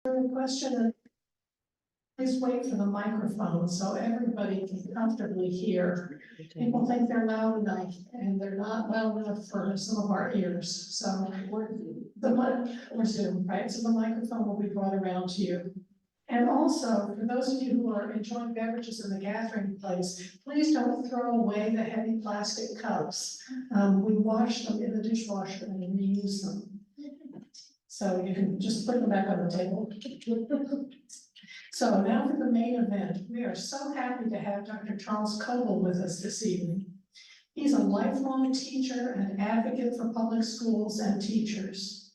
Question, please wait for the microphone so everybody can comfortably hear. People think they're loud enough and they're not loud enough for some of our ears. So we're Zoom, right? So the microphone will be brought around to you. And also, for those of you who are enjoying beverages in the gathering place, please don't throw away the heavy plastic cups. We wash them in the dishwasher and reuse them. So you can just put them back on the table. So now for the main event. We are so happy to have Dr. Charles Coble with us this evening. He's a lifelong teacher and advocate for public schools and teachers.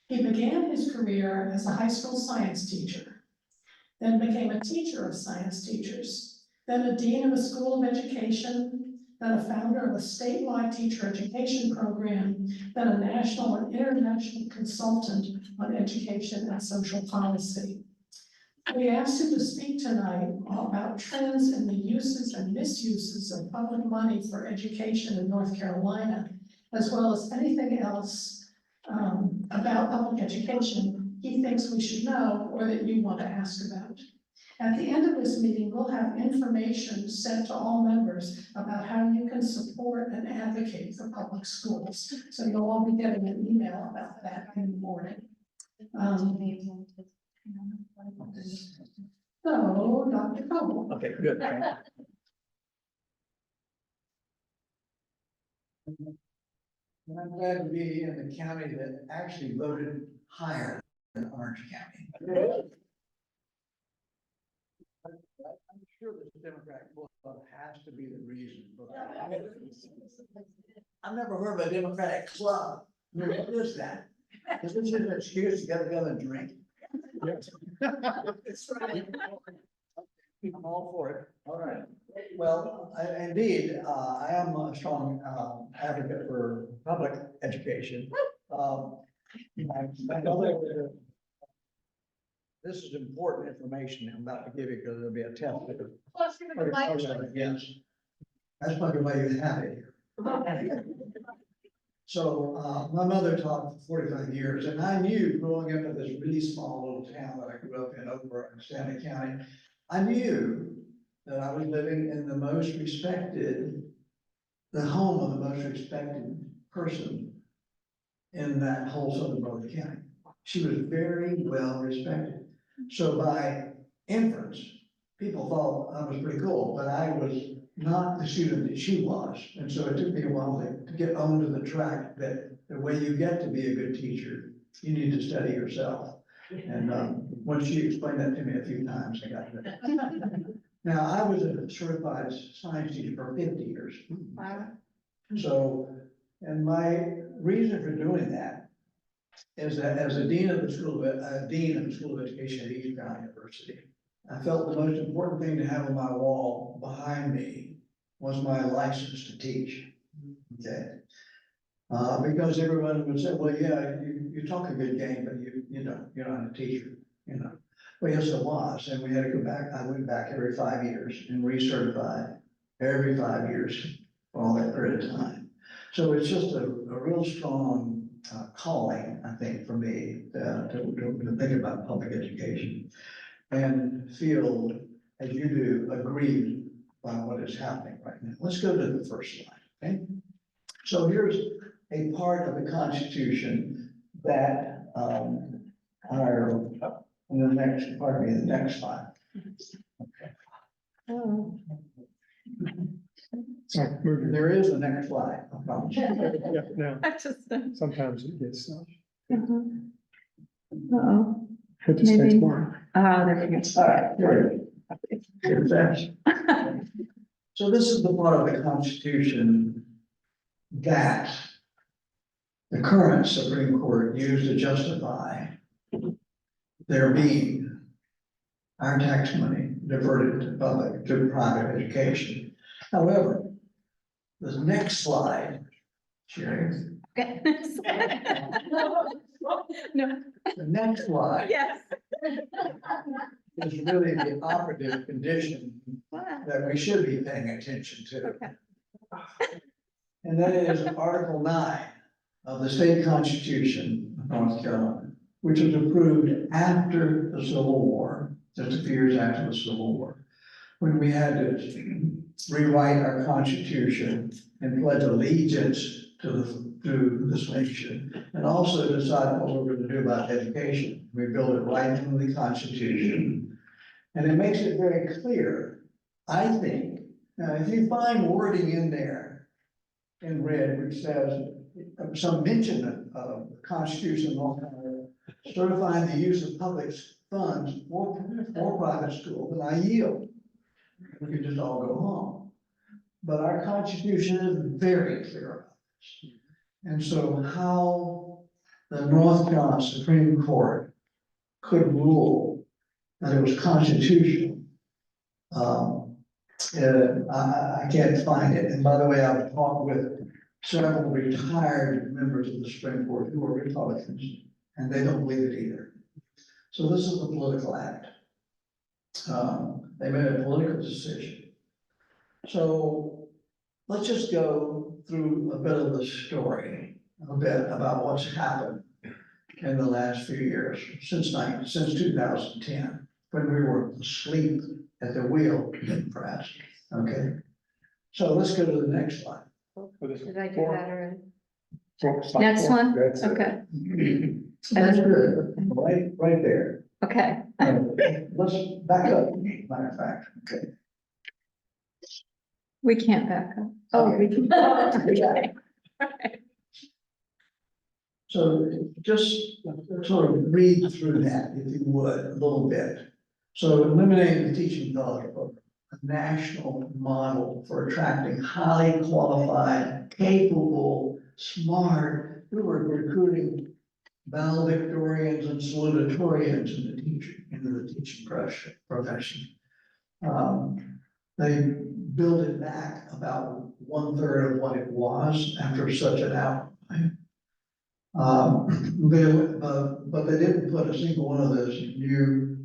He began his career as a high school science teacher, then became a teacher of science teachers, then a dean of a school of education, then a founder of a statewide teacher education program, then a national and international consultant on education and social policy. We asked him to speak tonight about trends in the uses and misuses of public money for education in North Carolina, as well as anything else about public education he thinks we should know or that you want to ask about. At the end of this meeting, we'll have information sent to all members about how you can support and advocate for public schools. So you'll all be getting an email about that in the morning. So, Dr. Coble. Okay, good. I'm glad to be in the county that actually voted higher than Orange County. I'm sure this Democratic Club has to be the reason for that. I've never heard of a Democratic club. What is that? Is this an excuse to get together and drink? Yes. It's right. I'm all for it. All right. Well, indeed, I am a strong advocate for public education. This is important information I'm about to give you because there'll be a test. Yes. That's probably why you have it here. So my mother taught for 45 years, and I knew growing up in this really small little town that I grew up in over in Stanley County, I knew that I was living in the most respected, the home of the most respected person in that whole southern part of the county. She was very well respected. So by inference, people thought I was pretty cool, but I was not the student that she was. And so it took me a while to get onto the track that the way you get to be a good teacher, you need to study yourself. And once she explained that to me a few times, I got it. Now, I was a certified science teacher for 50 years. Wow. So, and my reason for doing that is that as a dean of the School of Education at East Carolina University, I felt the most important thing to have on my wall behind me was my license to teach. Okay. Because everyone would say, well, yeah, you talk a good game, but you're not a teacher, you know. Well, yes, I was, and we had to go back. I went back every 5 years and recertified every 5 years for all that period of time. So it's just a real strong calling, I think, for me to think about public education and feel, as you do, aggrieved by what is happening right now. Let's go to the first slide, okay? So here's a part of the Constitution that the next slide. Okay. Oh. There is a next slide, I promise. Yeah, no, I just, sometimes it gets, uh-oh. it just takes more. There we go. All right, here it is. Here's that. So this is the part of the Constitution that the current Supreme Court used to justify there being our tax money diverted to private education. However, the next slide, Sherry. Okay. No, The next slide yes. is really the operative condition that we should be paying attention to. Okay. And that is Article 9 of the state constitution of North Carolina. which was approved after the Civil War, just a few years after the Civil War, when we had to rewrite our Constitution and pledge allegiance to this nation, and also decide what we're going to do about education. We built it right into the Constitution, and it makes it very clear, I think. Now, if you find wording in there in red which says some mention of the Constitution of North Carolina certifying the use of public funds for private school, then I yield. We can just all go home. But our Constitution is very clear about this. And so how the North Carolina Supreme Court could rule that it was constitutional, I can't find it. And by the way, I've talked with several retired members of the Supreme Court who are Republicans, and they don't believe it either. So this is a political act. They made a political decision. So let's just go through a bit of the story, a bit about what's happened in the last few years, since 2010, when we were asleep at the wheel, perhaps. Okay. So let's go to the next slide. Did I do that already? Slide Next 4. one? That's it. Okay, That's good, right there. okay. Let's back up, matter of fact, okay. We can't back up. Oh, we can. Okay. So just sort of read through that, if you would, a little bit. So eliminating the teaching college program, a national model for attracting highly qualified, capable, smart, we were recruiting valedictorians and salutatorians into the teaching profession. They built it back about 1/3 of what it was after such an outcry. But they didn't put a single one of those new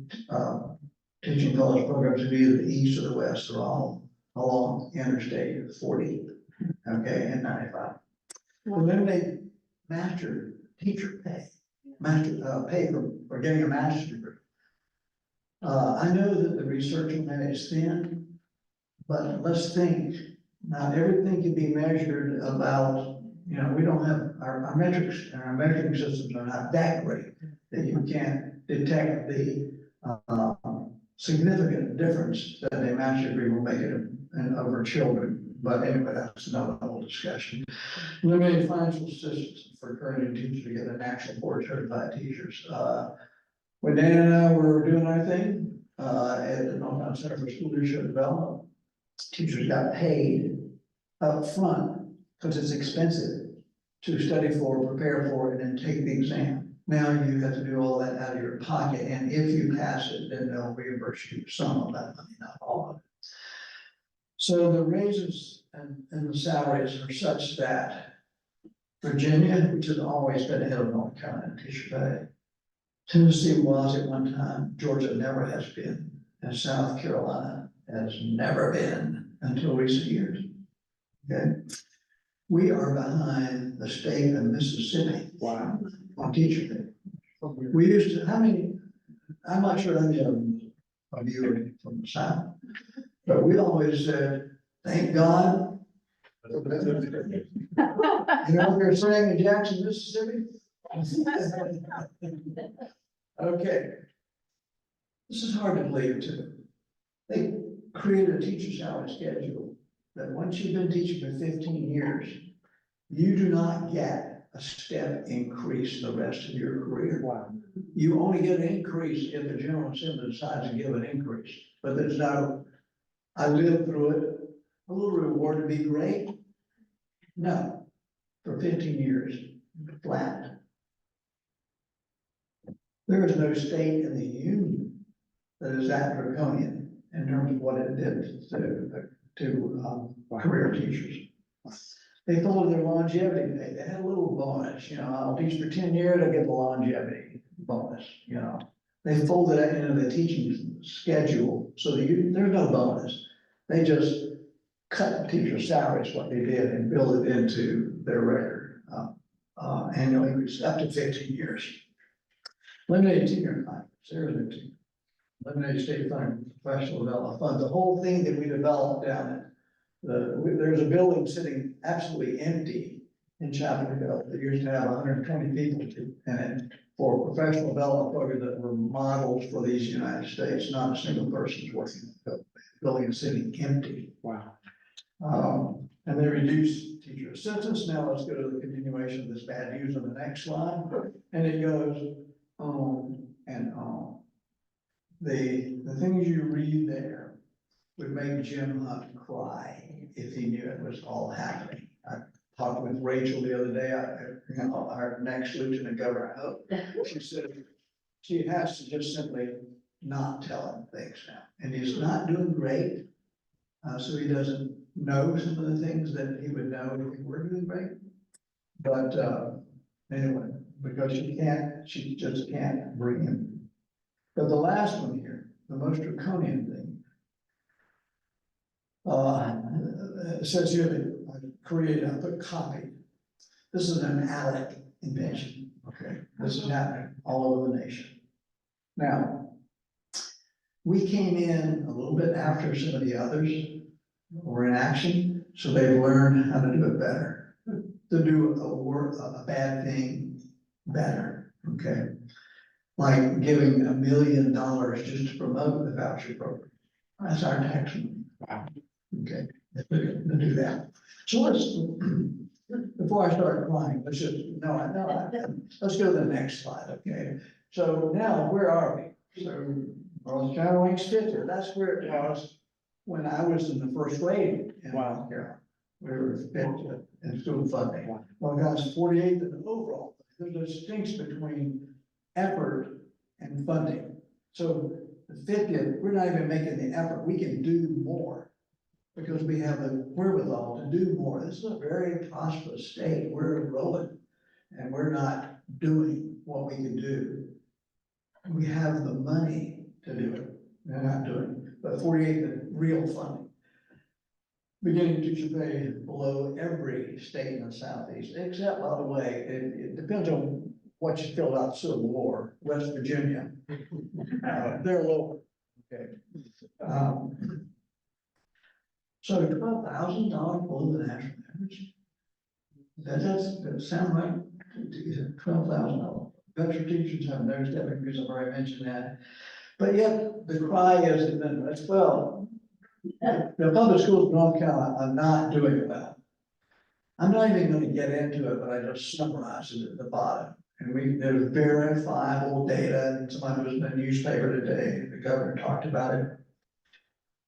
teaching college programs in either the east or the west. They're all along Interstate 40, okay, and 95. Eliminate master teacher pay, pay for getting a master's degree. I know that the research on that is thin, but let's think, not everything can be measured about, we don't have, our metrics and our measuring systems are not that great that you can't detect the significant difference that a master's degree will make over children. But anyway, that's another whole discussion. Eliminating financial assistance for encouraging teachers to get a national board certified teachers. When Dan and I were doing our thing at the North Carolina Center for School Leadership Development, teachers got paid up front because it's expensive to study for, prepare for, and then take the exam. Now you have to do all that out of your pocket, and if you pass it, then they'll reimburse you some of that money, not all of it. So the raises and the salaries are such that Virginia, which has always been ahead of North Carolina in teacher pay, Tennessee was at one time, Georgia never has been, and South Carolina has never been until recent years. Okay, we are behind the state of Mississippi. Wow. On teacher pay. We used to, I'm not sure how many of you are from the South, but we always said, thank God. You know what they're saying in Jackson, Mississippi? Okay. This is hard to believe too. They created a teacher salary schedule that once you've been teaching for 15 years, you do not get a step increase the rest of your career. Wow. You only get an increase if the General Assembly decides to give an increase, but there's no, I lived through it, a little reward would be great. No, for 15 years, flat. There is no state in the union that is that draconian in terms of what it did to career teachers. They folded their longevity pay. They had a little bonus, I'll teach for 10 years, I get the longevity bonus, They folded that into the teaching schedule so that there's no bonus. They just cut the teacher's salaries, what they did, and build it into their record annual increase up to 15 years. Eliminated tenure contracts, there's a team. Eliminated state funding, professional development fund, the whole thing that we developed down at there's a building sitting absolutely empty in Chapmanville that used to have 120 people in it for professional development programs that were models for these United States, not a single person's working. The building is sitting empty. Wow. And they reduced teacher assistants. Now let's go to the continuation of this bad news on the next slide. And it goes on and on. The things you read there would make Jim Hunt cry if he knew it was all happening. I talked with Rachel the other day, our next lieutenant governor, I hope. She said she has to just simply not tell him things now. And he's not doing great. So he doesn't know some of the things that he would know if he were doing great. But anyway, because she just can't bring him. But the last one here, the most draconian thing, it says here that I created, I put copy. This is an ALEC invention, okay? This is happening all over the nation. Now, we came in a little bit after some of the others were in action, so they've learned how to do it better, to do a bad thing better, okay? Like giving $1 million just to promote the voucher program. That's our tax money. Wow. Okay, to do that. So let's, before I start crying, let's just, let's go to the next slide, okay? So now, where are we? So, North Carolina ranks 50th. That's where it was when I was in the first grade in North Carolina. We were 50th in school funding. Wow. Well, guys, 48th in the overall. There's a distinction between effort and funding. So the 50th, we're not even making the effort. We can do more because we have the wherewithal to do more. This is a very prosperous state. We're rolling and we're not doing what we can do. We have the money to do it. We're not doing it. But 48th in real funding. Beginning teacher pay below every state in the Southeast, except, by the way, it depends on what you filled out Civil War, West Virginia. They're lower, okay. So $12,000 below the national average. That sound right? $12,000. Veteran teachers have no step increase, I've already mentioned that. But yet the cry is that, well, the public schools in North Carolina are not doing well. I'm not even going to get into it, but I just summarized it at the bottom. And there's verifiable data, and somebody was in the newspaper today, the governor talked about it,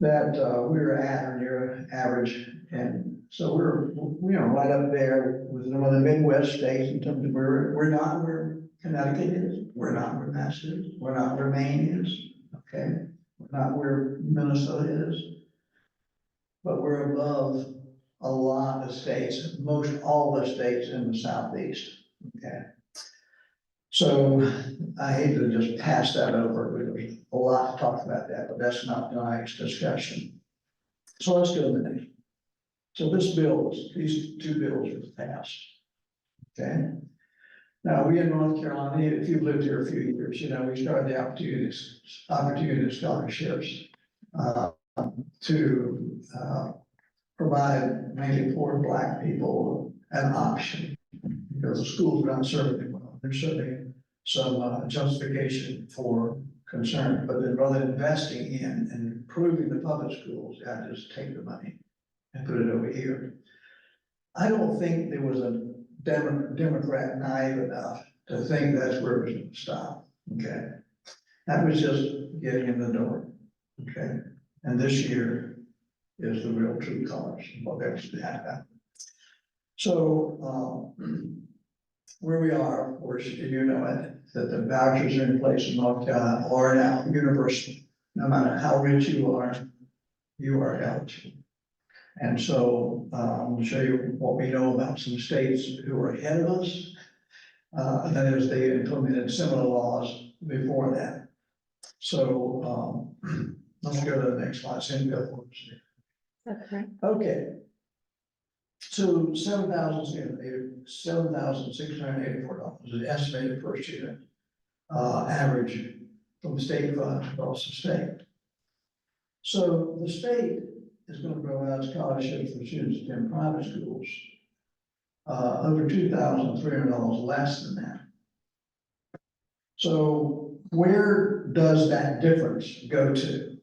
that we're at or near average. And so we're right up there with one of the Midwest states in terms of we're not where Connecticut is, we're not where Mass is, we're not where Maine is, okay? We're not where Minnesota is. But we're above a lot of states, most all the states in the Southeast, okay? So I hate to just pass that over. There's a lot to talk about that, but that's not tonight's discussion. So let's go to the next. So these two bills were passed, okay? Now, we in North Carolina, if you've lived here a few years, we started the opportunity scholarships to provide mainly poor Black people an option because the schools are not serving them well. There's certainly some justification for concern, but then rather than investing in and improving the public schools, I just take the money and put it over here. I don't think there was a Democrat naive enough to think that's where it was going to stop. Okay, that was just getting in the door. Okay, and this year is the real true colors of what actually happened. So where we are, of course, you know it, that the vouchers are in place in North Carolina are now universal. No matter how rich you are eligible. And so I'm going to show you what we know about some states who are ahead of us. That is, they implemented similar laws before that. So let's go to the next slide. Okay. Okay. So $7,684 is estimated first year. average from state funds across the state. So the state is gonna provide scholarships for students in private schools, over $2,300 less than that. So where does that difference go to?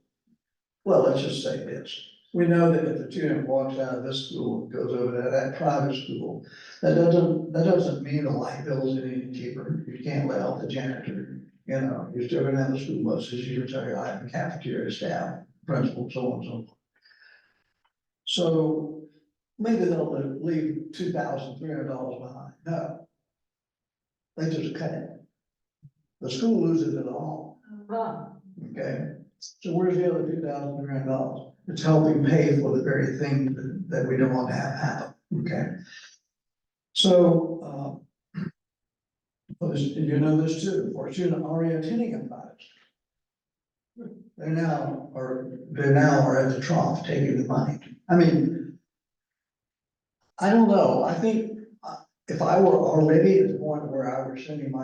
Well, let's just say this. We know that if the student walks out of this school, and goes over to that private school, that doesn't mean the light bill is any cheaper. You can't let off the janitor, you know, you're still gonna have the school buses, you're gonna have the cafeteria staff, principal, so on and so forth. So maybe they'll leave $2,300 behind. No. They just cut it. The school loses it all. Okay, so where's the other $2,300? It's helping pay for the very thing that we don't want to have happen, okay? So, well, you know this too, for a student already attending a private school, they now are at the trough taking the money. I mean, I don't know, I think if I were already at the point where I were sending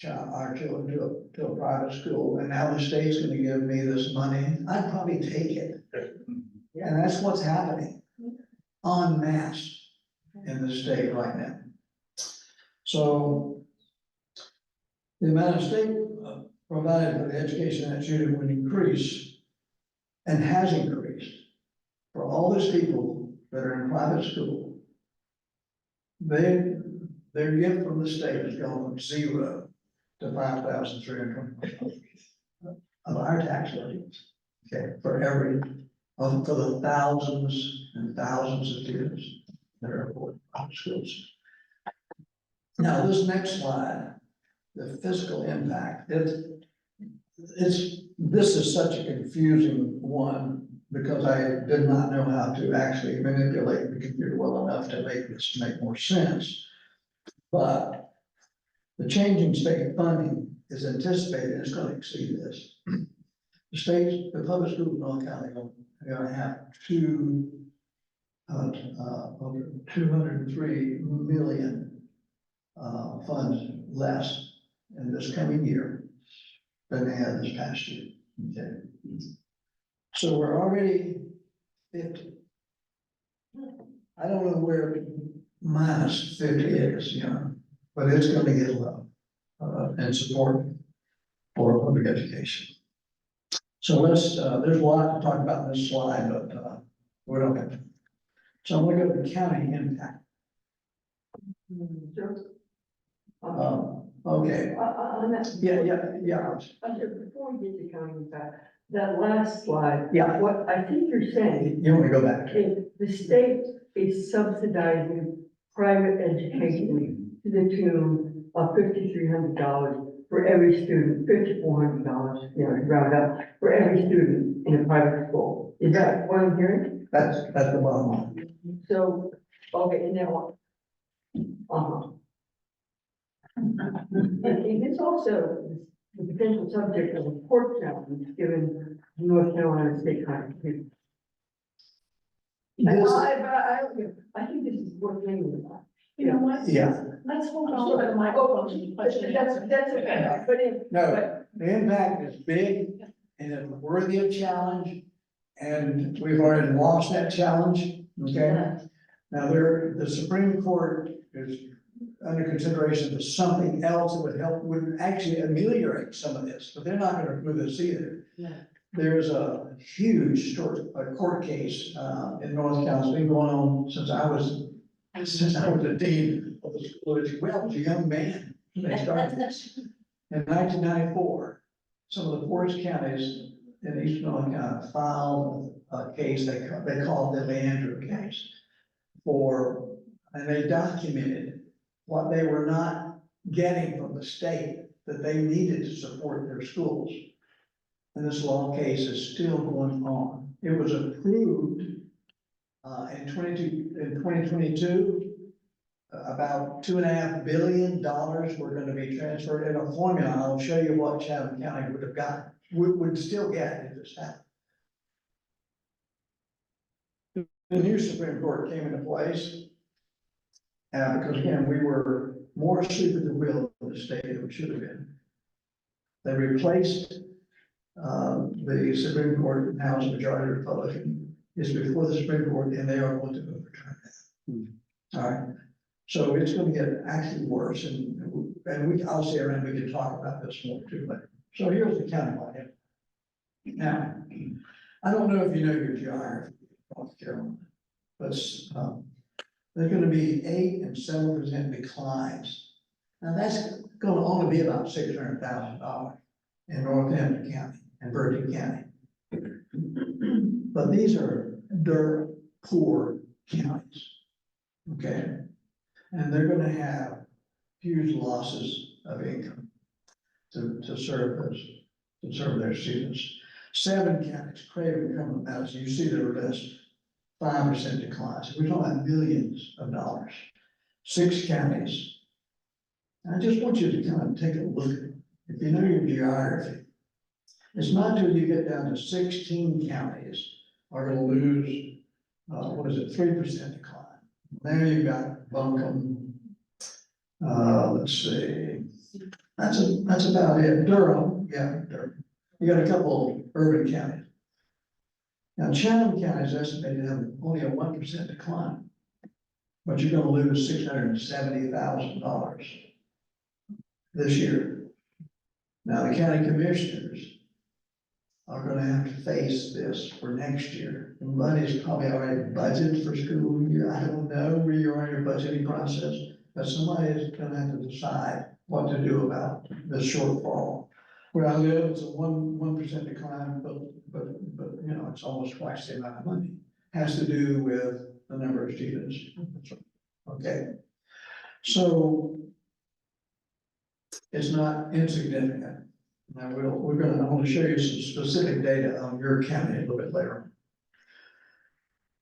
our children to a private school, and now the state's gonna give me this money, I'd probably take it. And that's what's happening en masse in the state right now. So the amount of state provided for the education of that student would increase and has increased for all those people that are in private school. Their gift from the state has gone from 0 to $5,320 of our tax revenues. Okay, for the thousands and thousands of students that are in private schools. Now, this next slide, the fiscal impact, this is such a confusing one because I did not know how to actually manipulate the computer well enough to make this make more sense. But the change in state funding is anticipated, it's going to exceed this. The public schools in North County are going to have over 203 million funds less in this coming year than they had this past year. Okay. So we're already 50. I don't know where minus 50 is, you know, but it's going to get low and support for public education. So there's a lot to talk about in this slide, but we don't have to. So I'm gonna go to the county impact. Okay, On that. yeah. Before we get to county impact, that last slide. Yeah. What I think you're saying, You want to go back? if the state is subsidizing private education to the tune of $5,300 for every student, $5,400, you know, to round up, for every student in a private school. Is that what I'm hearing? That's the bottom line. So, okay, and now, and it's also the potential subject of a court challenge given North Carolina state constitution. I think this is worth thinking about. You know what? Yeah, Let's hold on to the microphone to the question. That's okay, but if. no, the impact is big and it's worthy of challenge. And we've already lost that challenge, okay? Now the Supreme Court is under consideration for something else that would actually ameliorate some of this, but they're not gonna approve this either. Yeah. There's a huge court case, in North Carolina, it's been going on since I was a dean of the school, well, I was a young man when they started this. In 1994, some of the poorest counties in East North Carolina filed a case they called the Leandro case and they documented what they were not getting from the state that they needed to support their schools. And this law case is still going on. It was approved in 2022. About $2.5 billion were going to be transferred in a formula. I'll show you what Chatham County would have gotten, would still get if this happened. The new Supreme Court came into place. Because again, we were more asleep at the wheel of the state than we should have been. They replaced, the Supreme Court, now is majority Republican, is before the Supreme Court, and they are going to overturn that. All right, so it's gonna get actually worse, and I'll stay around, we can talk about this more too later. So here's the county line. Now, I don't know if you know your geography, North Carolina, but, there's gonna be 8% and 7% declines. Now, that's gonna only be about $600,000 in Northampton County and Bergen County. But these are dirt poor counties, okay? And they're gonna have huge losses of income to serve their students. 7 counties, Craven, Cumberland, Madison, you see their list, 5% declines. We're talking about millions of dollars. 6 counties. I just want you to kind of take a look at it. If you know your geography, it's not till you get down to 16 counties are gonna lose, 3% decline. There you've got Buncombe, let's see, that's about it. Durham, yeah, Durham. You got a couple urban counties. Now, Chatham County is estimated to have only a 1% decline, but you're gonna lose $670,000 this year. Now, the county commissioners are gonna have to face this for next year. The money's probably already budgeted for school year. I don't know where you are in your budgeting process, but somebody is gonna have to decide what to do about the shortfall. Where I live, it's a 1% decline, but, you know, it's almost twice the amount of money. Has to do with the number of students. Okay, so it's not insignificant. Now, I'm gonna show you some specific data on your county a little bit later.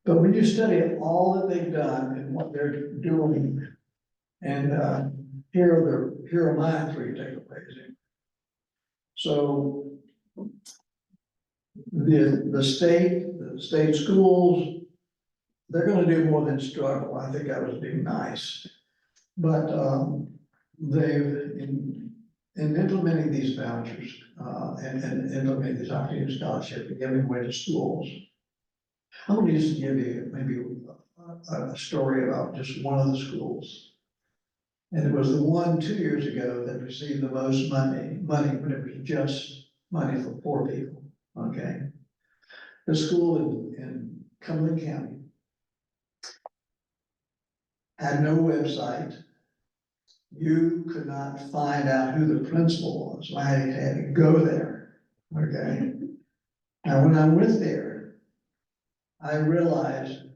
But when you study all that they've done and what they're doing, and here are my 3 takeaways. So the state schools, they're gonna do more than struggle. I think I was being nice. But they've, in implementing these vouchers, and implementing these opportunity scholarships and giving away to schools, I'm gonna just give you maybe a story about just one of the schools. And it was the one 2 years ago that received the most money when it was just money for poor people, okay? The school in Cumberland County had no website. You could not find out who the principal was. I had to go there, okay? Now, when I went there, I realized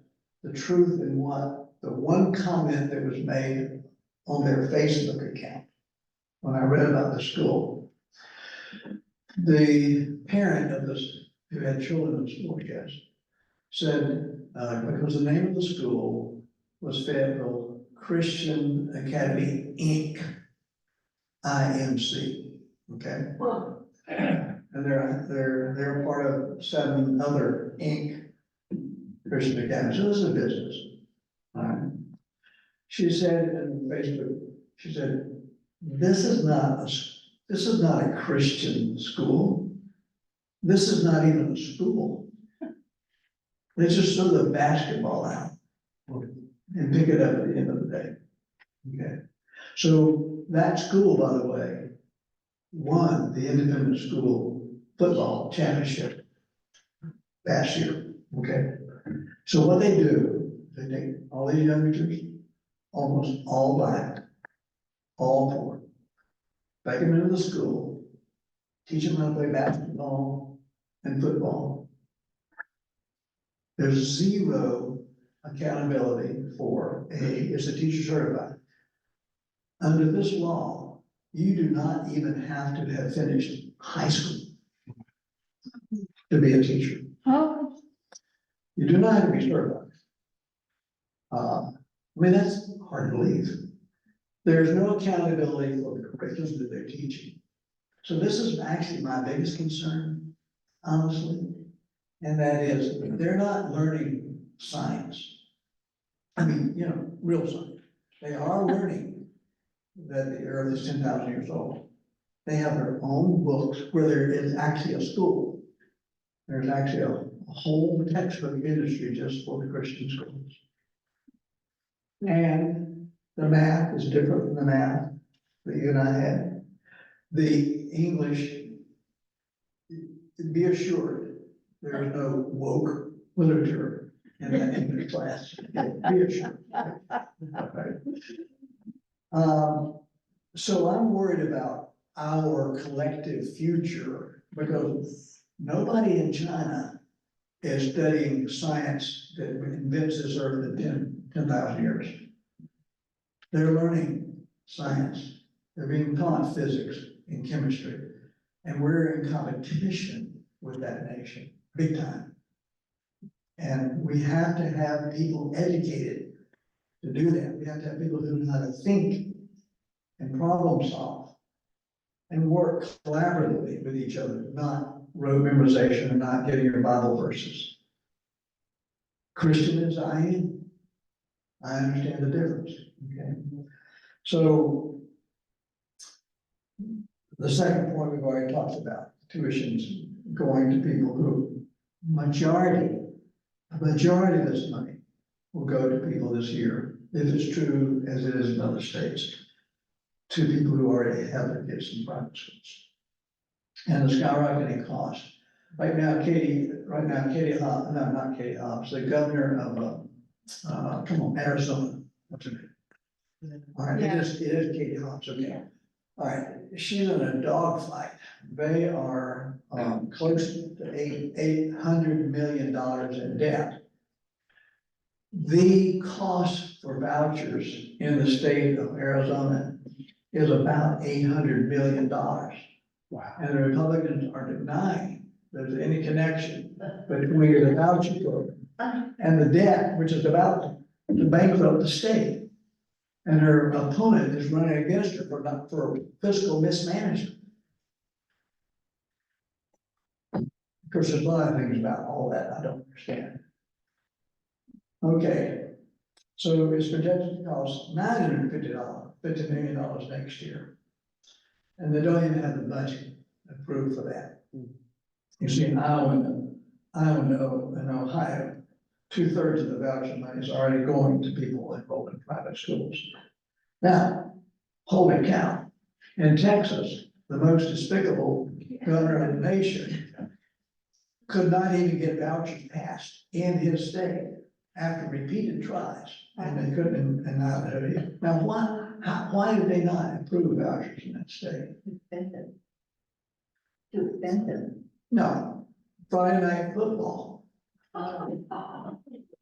the truth in what the one comment that was made on their Facebook account when I read about the school. The parent of this, who had children in school, I guess, said, because the name of the school was Fayetteville Christian Academy, Inc., IMC, okay? And they're a part of 7 other Inc. Christian Academies, so this is a business. All right. She said in Facebook, she said, this is not a Christian school. This is not even a school. They just throw the basketball out and pick it up at the end of the day. Okay. So that school, by the way, won the independent school football championship last year. Okay. So what they do, they take all these youngsters, almost all black, all poor, take them into the school, teach them how to play basketball and football. There's 0 accountability for is a teacher certified. Under this law, you do not even have to have finished high school to be a teacher. Oh, You do not have to be certified. I mean, that's hard to believe. There's no accountability for the curriculum that they're teaching. So this is actually my biggest concern, honestly. And that is, they're not learning science. I mean, you know, real science. They are learning that the earth is 10,000 years old. They have their own books where there is actually a school. There's actually a whole textbook industry just for the Christian schools. And the math is different than the math that you and I had. The English, be assured, there is no woke literature in that English class. Be assured. Okay. So I'm worried about our collective future because nobody in China is studying science that invents this earth in 10,000 years. They're learning science. They're being taught physics and chemistry. And we're in competition with that nation, big time. And we have to have people educated to do that. We have to have people who know how to think and problem solve and work collaboratively with each other, not rote memorization and not getting your Bible verses. Christian as I am, I understand the difference, okay? So the second point we've already talked about, tuitions going to people who a majority of this money will go to people this year, if it's true as it is in other states, to people who already have their kids in private schools. And the skyrocketing cost. Right now, Katie Hobbs, no, not Katie Hobbs, the governor of, Arizona, what's her name? All right, it is Katie Hobbs, okay. All right, she's in a dogfight. They are, close to $800 million in debt. The cost for vouchers in the state of Arizona is about $800 million. Wow. And the Republicans are denying there's any connection between the voucher program and the debt, which is about to bankrupt the state. And her opponent is running against her for fiscal mismanagement. Of course, there's a lot of things about all that I don't understand. Okay, so it's projected to cost $50 million next year. And they don't even have the budget approved for that. You see, in Iowa and Ohio, 2/3 of the voucher money is already going to people enrolled in private schools. Now, holy cow, in Texas, the most despicable governor in the nation could not even get vouchers passed in his state after repeated tries, and they couldn't, and now why did they not approve vouchers in that state? Expensive. Too expensive. No, Friday night football.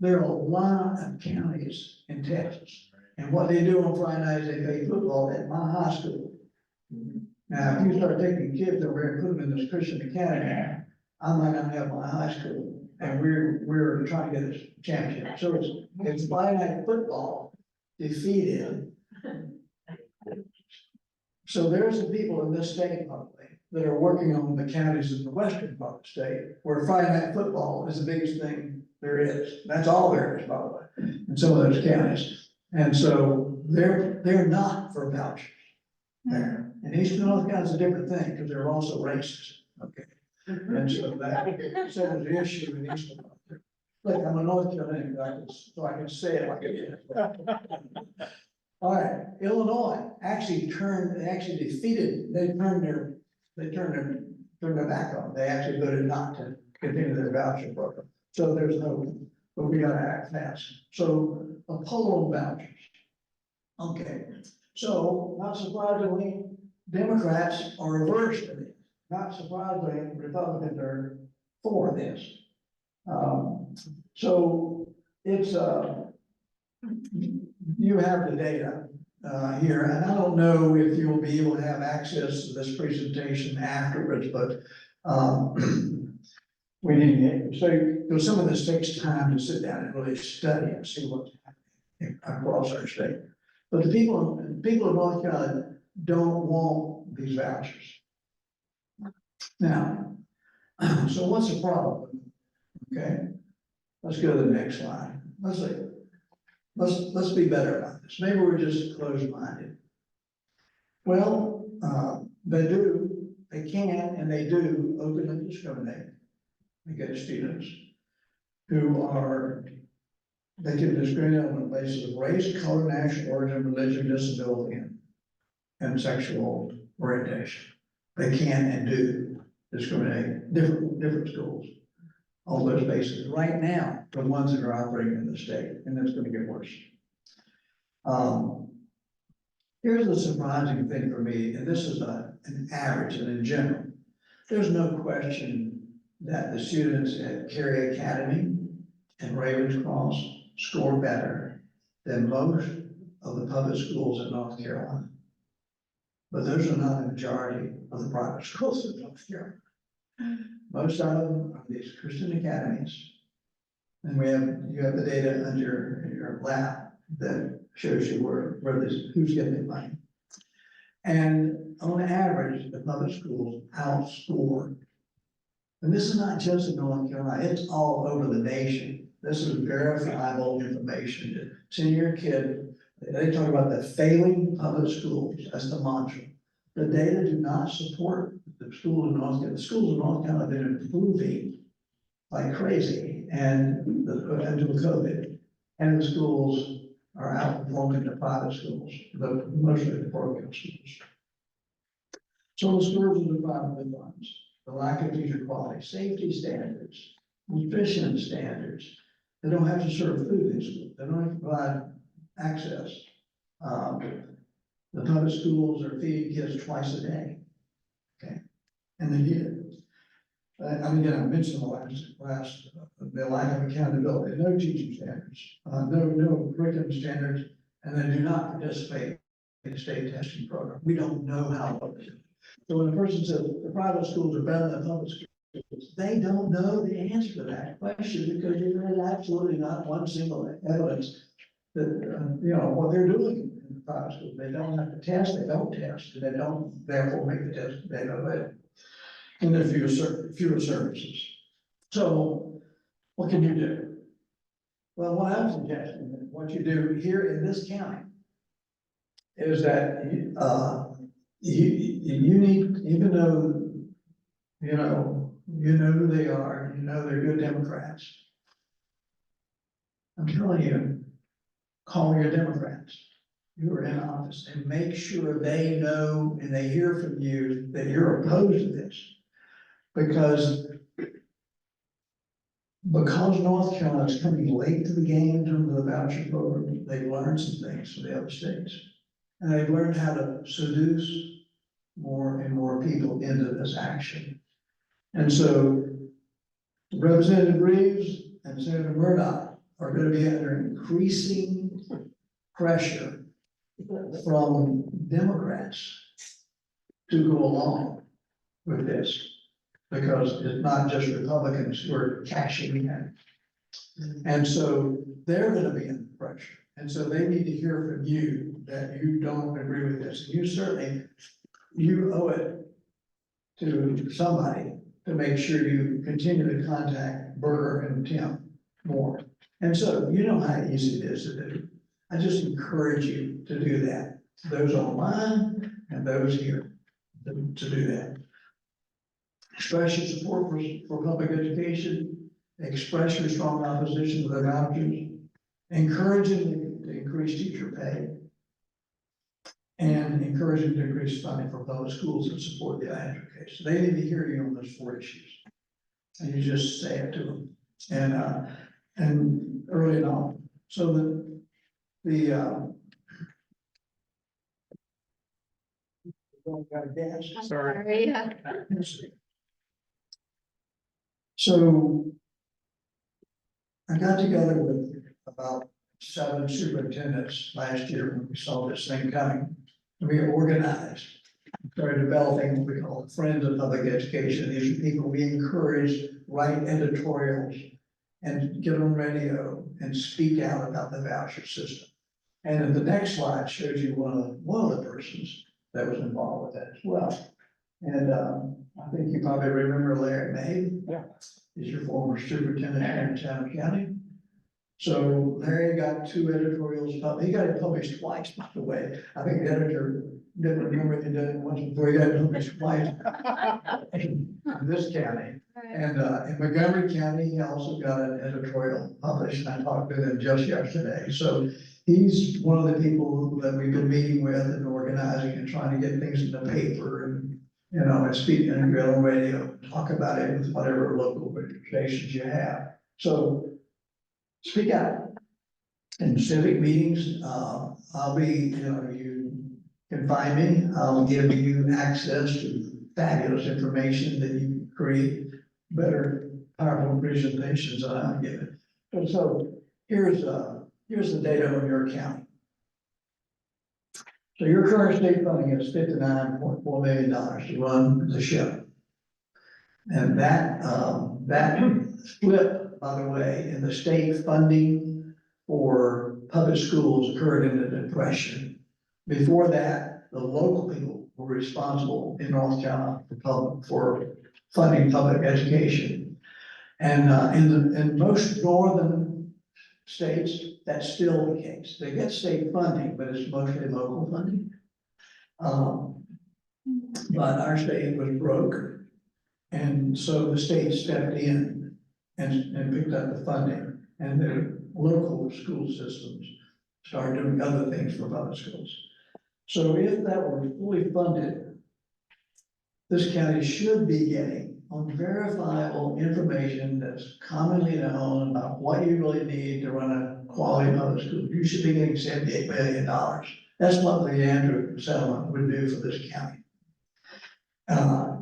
There are a lot of counties in Texas, and what they do on Friday nights, they play football at my high school. Now, if you start taking kids over here and put them in this Christian academy, I might not have my high school, and we're trying to get a championship. So it's Friday night football defeated. So there's some people in this state probably that are working on the counties in the western part of the state, where Friday night football is the biggest thing there is. That's all there is, by the way, in some of those counties. And so they're not for vouchers there. And Eastern North Carolina's a different thing, because they're also racist, okay? And so that settles the issue in Eastern North Carolina. Look, I'm a North Carolinian, so I can say it like it is. All right, Illinois actually defeated, they turned their back on. They actually voted not to continue their voucher program. So there's no, but we gotta act fast. So a poll on vouchers. Okay, so not surprisingly, Democrats are averse to this. Not surprisingly, Republicans are for this. So it's you have the data here, and I don't know if you'll be able to have access to this presentation afterwards, but we need to, so because some of this takes time to sit down and really study and see what's happening across our state. But the people of North Carolina don't want these vouchers. Now, so what's the problem? Okay, let's go to the next slide. Let's be better about this. Maybe we're just closed-minded. Well, they can and they do openly discriminate against students who are, they can discriminate on the basis of race, color, national origin, religion, disability, and sexual orientation. They can and do discriminate different schools on those bases right now, the ones that are operating in the state, and it's gonna get worse. Here's the surprising thing for me, and this is an average and in general. There's no question that the students at Cary Academy and Ravenscross score better than most of the public schools in North Carolina. But those are not the majority of the private schools in North Carolina. Most of them are these Christian academies. And you have the data under your lap that shows you who's getting the money. And on average, the public schools outscore. And this is not just in North Carolina, it's all over the nation. This is verifiable information. Send your kid, they talk about the failing public schools, that's the mantra. The data do not support the schools in North Carolina. The schools in North Carolina have been improving like crazy and until COVID. And the schools are outperforming the private schools, mostly the parochial schools. So the schools are the private ones, the lack of teacher quality, safety standards, nutrition standards. They don't have to serve food in school. They don't have to provide access. The public schools are feeding kids twice a day. Okay, and they get it. I mentioned the lack of accountability, no teaching standards, no curriculum standards, and they do not participate in the state testing program. We don't know how well they do. So when a person says the private schools are better than public schools, they don't know the answer to that question because there is absolutely not one single evidence that, what they're doing in the private schools. They don't have to test, they don't test, and they don't therefore make the test data available. And there are fewer services. So what can you do? Well, what I'm suggesting, that what you do here in this county is that you need, even though, you know who they are, they're good Democrats. I'm telling you, call your Democrats who are in office and make sure they know and they hear from you that you're opposed to this. Because North Carolina is coming late to the game in terms of the voucher program, they've learned some things from the other states. And they've learned how to seduce more and more people into this action. And so Representative Reeves and Senator Murdoch are going to be under increasing pressure from Democrats to go along with this. Because it's not just Republicans who are cashing in. And so they're gonna be in pressure. And so they need to hear from you that you don't agree with this. You certainly, you owe it to somebody to make sure you continue to contact Berger and Tim more. And so you know how easy it is to do. I just encourage you to do that. Those online and those here to do that. Express your support for public education, express your strong opposition to the vouchers, encouraging to increase teacher pay, and encouraging to increase funding for public schools and support the education. They need to hear you on those 4 issues. And you just say it to them. And early on. So Sorry. So I got together with about 7 superintendents last year when we saw this thing coming. We organized, started developing what we call Friends of Public Education. These are people we encourage, write editorials and get on radio and speak out about the voucher system. And then the next slide shows you one of the persons that was involved with that as well. And I think you probably remember Larry May. Yeah. He's your former superintendent here in Chatham County. So Larry got 2 editorials, he got it published twice, by the way. I think the editor didn't remember you did it once before, you got to do it twice. In this county, and, in Montgomery County, he also got an editorial published, and I talked to him just yesterday, so he's one of the people that we've been meeting with and organizing and trying to get things in the paper and, you know, and speaking and go on radio, talk about it with whatever local organizations you have. So speak out in civic meetings. I'll be, you know, you can find me. I'll give you access to fabulous information that you can create better, powerful presentations than I'm giving. And so here's the data on your county. So your current state funding is $59.4 million to run the ship. And that split, by the way, in the state funding for public schools occurred in the Depression. Before that, the local people were responsible in North Carolina for funding public education. And in most northern states, that's still the case. They get state funding, but it's mostly local funding. But our state was broke, and so the state stepped in and picked up the funding, and the local school systems started doing other things for public schools. So if that were fully funded, this county should be getting on verifiable information that's commonly known about what you really need to run a quality public school. You should be getting $78 million. That's what the Andrew settlement would do for this county.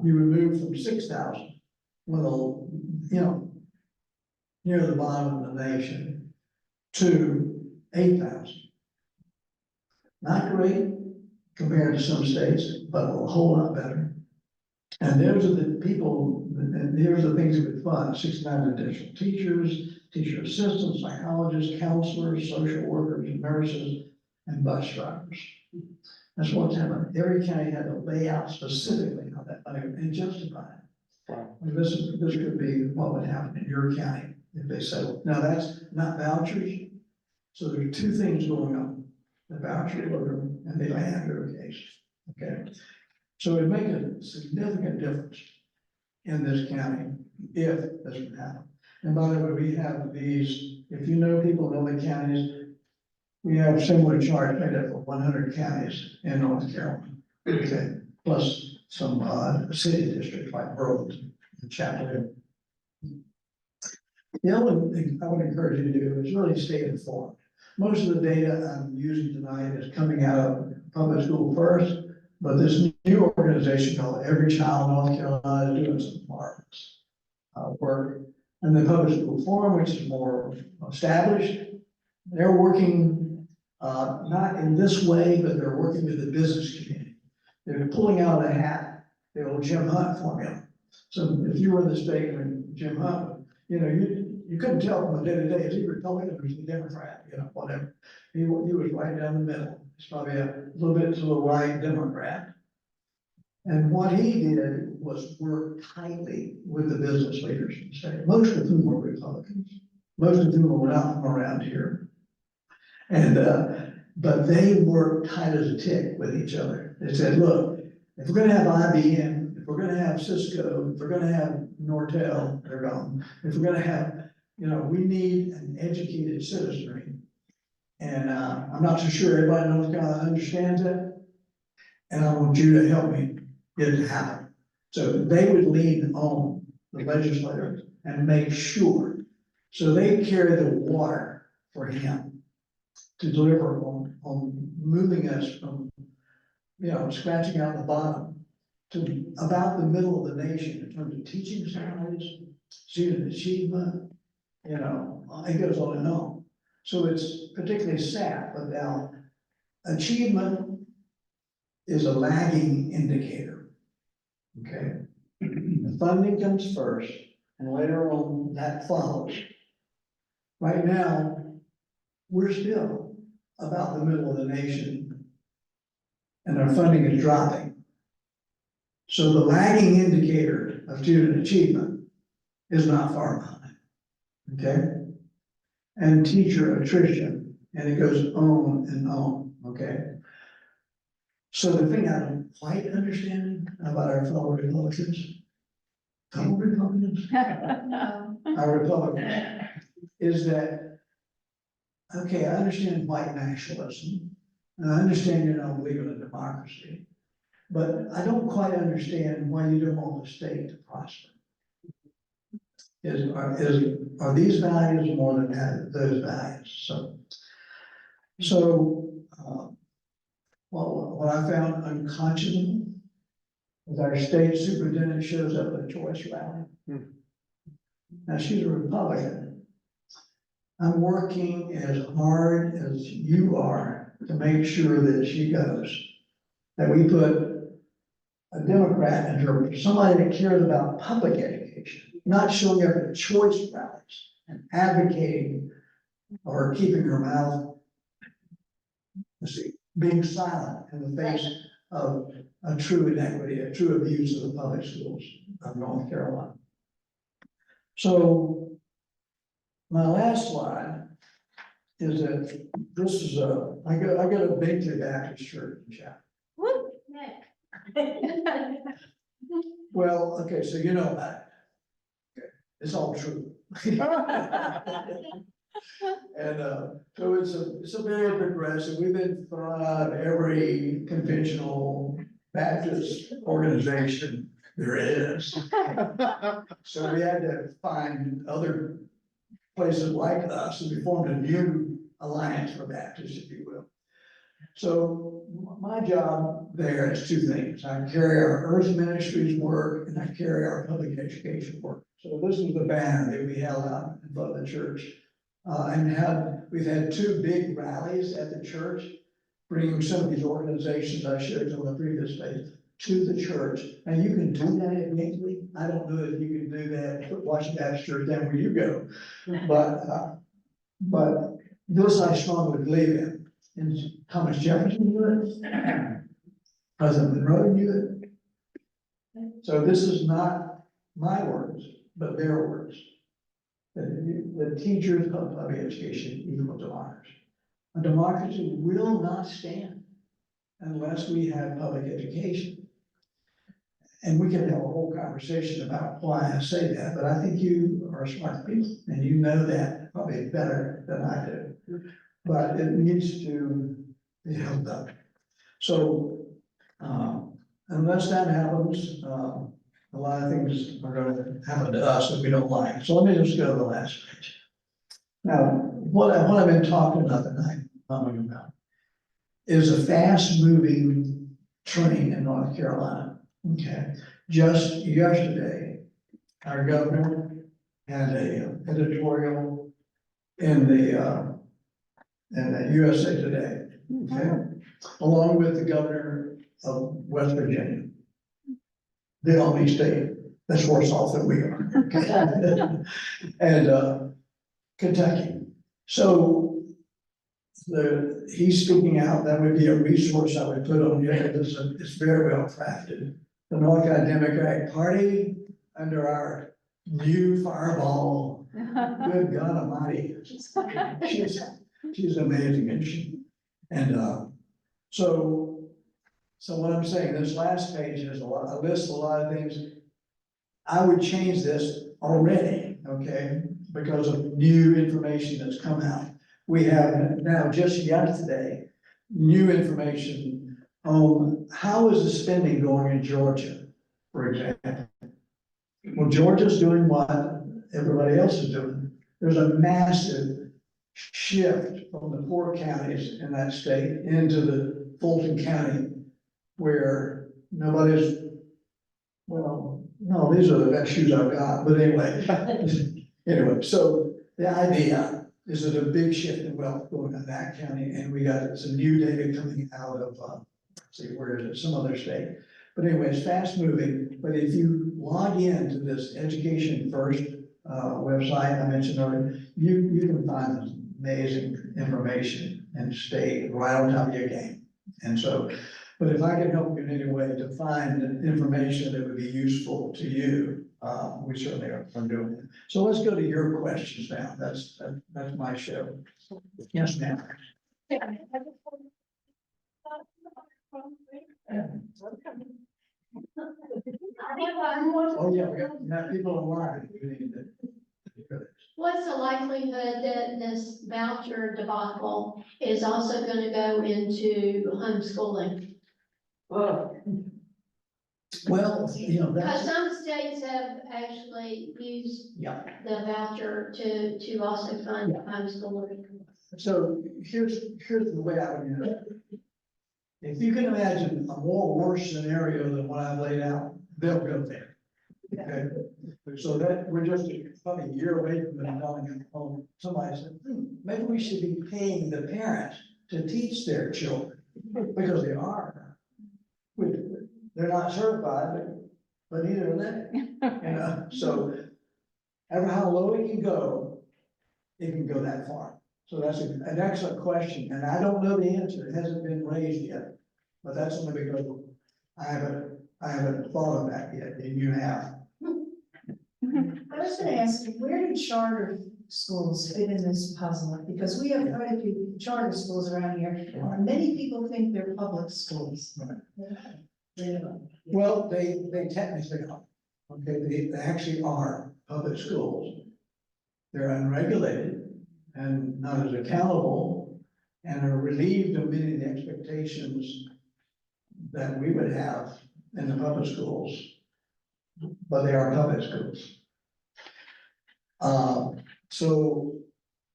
You would move from 6,000, well, you know, near the bottom of the nation, to 8,000. Not great compared to some states, but a whole lot better. And those are the people, and here's the things that would fund: 69 additional teachers, teacher assistants, psychologists, counselors, social workers, nurses, and bus drivers. That's what's happening. Every county had to lay out specifically how that money and justify it. Wow. And this could be what would happen in your county if they settle. Now, that's not vouchers. So there are two things going on: the voucher program and the Andrew case. Okay. So it makes a significant difference in this county if this would happen. And by the way, we have these, if you know people in other counties, we have similar charts made up for 100 counties in North Carolina. Okay, plus some city districts like Burlington and Chapel. The other thing I would encourage you to do is really stay informed. Most of the data I'm using tonight is coming out of public school first, but this new organization called Every Child in North Carolina is doing some marvelous work. And the public school forum, which is more established, they're working not in this way, but they're working with the business community. They're pulling out of the hat the old Jim Hunt formula. So if you were in the state and Jim Hunt, you know, you couldn't tell from the day to day, is he Republican or is he Democrat, you know, whatever. He was right down the middle. He's probably a little bit to the right Democrat. And what he did was work tightly with the business leaders in the state, most of whom were Republicans, most of whom were not from around here. And, but they worked tight as a tick with each other. They said, look, if we're gonna have IBM, if we're gonna have Cisco, if we're gonna have Nortel, they're gone. If we're gonna have, you know, we need an educated citizenry. And I'm not so sure everybody in North Carolina understands that. And I want you to help me get it to happen. So they would lean on the legislators and make sure. So they carry the water for him to deliver on moving us from, you know, scratching out the bottom to about the middle of the nation in terms of teaching standards, student achievement, you know, it goes on and on. So it's particularly sad, but now achievement is a lagging indicator. Okay, the funding comes first, and later on that follows. Right now, we're still about the middle of the nation, and our funding is dropping. So the lagging indicator of student achievement is not far behind. Okay, and teacher attrition, and it goes on and on. Okay, So the thing I don't quite understand about our fellow Republicans, our Republicans, is that, okay, I understand white nationalism, and I understand you're not believing in democracy, but I don't quite understand why you don't want the state to prosper. Are these values more than those values? Well, what I found unconscionable is our state superintendent shows up at a choice rally. Now, she's a Republican. I'm working as hard as you are to make sure that she goes, that we put a Democrat in her, somebody that cares about public education, not showing up at choice rallies and advocating or keeping her mouth, being silent in the face of a true inequity, a true abuse of the public schools of North Carolina. So my last slide is that this is I got a Victory Baptist church in Chapel. Well, okay, so you know about it. Okay, it's all true. And so it's a very progressive. We've been thrown out of every conventional Baptist organization there is. So we had to find other places like us, and we formed a new alliance for Baptists, if you will. So my job there is two things. I carry our Earth Ministries work and I carry our public education work. So this is the banner that we held out in front of the church. We've had two big rallies at the church, bringing some of these organizations I showed you on the previous page to the church. And you can do that immediately. I don't know if you can do that at Washington Baptist Church down where you go. But this I strongly believe in. And Thomas Jefferson knew it. President Monroe knew it. So this is not my words, but their words. The teachers of public education equal democracy. A democracy will not stand unless we have public education. And we can have a whole conversation about why I say that, but I think you are smart people and you know that probably better than I do. But it needs to be held up. So, unless that happens, a lot of things are going to happen to us that we don't like. So let me just go to the last page. Now, what I've been talking about tonight, is a fast moving train in North Carolina. Okay, just yesterday, our governor had a editorial in the USA Today. Okay, along with the governor of West Virginia, the only state that's worse off than we are. Okay? And Kentucky. So he's speaking out. That would be a resource I would put on here. It's very well crafted. The North Carolina Democratic Party under our new fireball. Good God Almighty. She's amazing, isn't she? And so what I'm saying, this last page has a list of a lot of things. I would change this already, okay, because of new information that's come out. We have now just yesterday, new information on how is the spending going in Georgia, for example. Well, Georgia's doing what everybody else is doing. There's a massive shift from the poor counties in that state into the Fulton County, where nobody's, well, no, these are the best shoes I've got, but anyway. Anyway, so the idea is that a big shift in wealth going in that county, and we got some new data coming out of, let's see, where is it, some other state. But anyway, it's fast moving, but if you log into this Education First website I mentioned earlier, you can find this amazing information and stay right on top of your game. And so, but if I can help you in any way to find information that would be useful to you, we certainly are doing it. So let's go to your questions now. That's my show. Yes, ma'am. Oh, yeah, we got people online. We need to- What's the likelihood that this voucher debacle is also gonna go into homeschooling? Oh, Well, Because that's, some states have actually used yeah. the voucher to also fund homeschooling. So here's the way I would do it. If you can imagine a more worse scenario than what I've laid out, they'll go there. Okay, so that, we're just probably a year away from them telling, oh, somebody said, maybe we should be paying the parents to teach their children, because they are. They're not certified, but neither are they, so ever how low it can go that far. So that's an excellent question, and I don't know the answer, it hasn't been raised yet. But that's only because I haven't thought of that yet, and you have. I was gonna ask, you, where do charter schools fit in this puzzle? Because we have quite a few charter schools around here, and many people think they're public schools. Well, they technically are, okay, they actually are public schools. They're unregulated and not as accountable, and are relieved of many of the expectations that we would have in the public schools, but they are public schools. So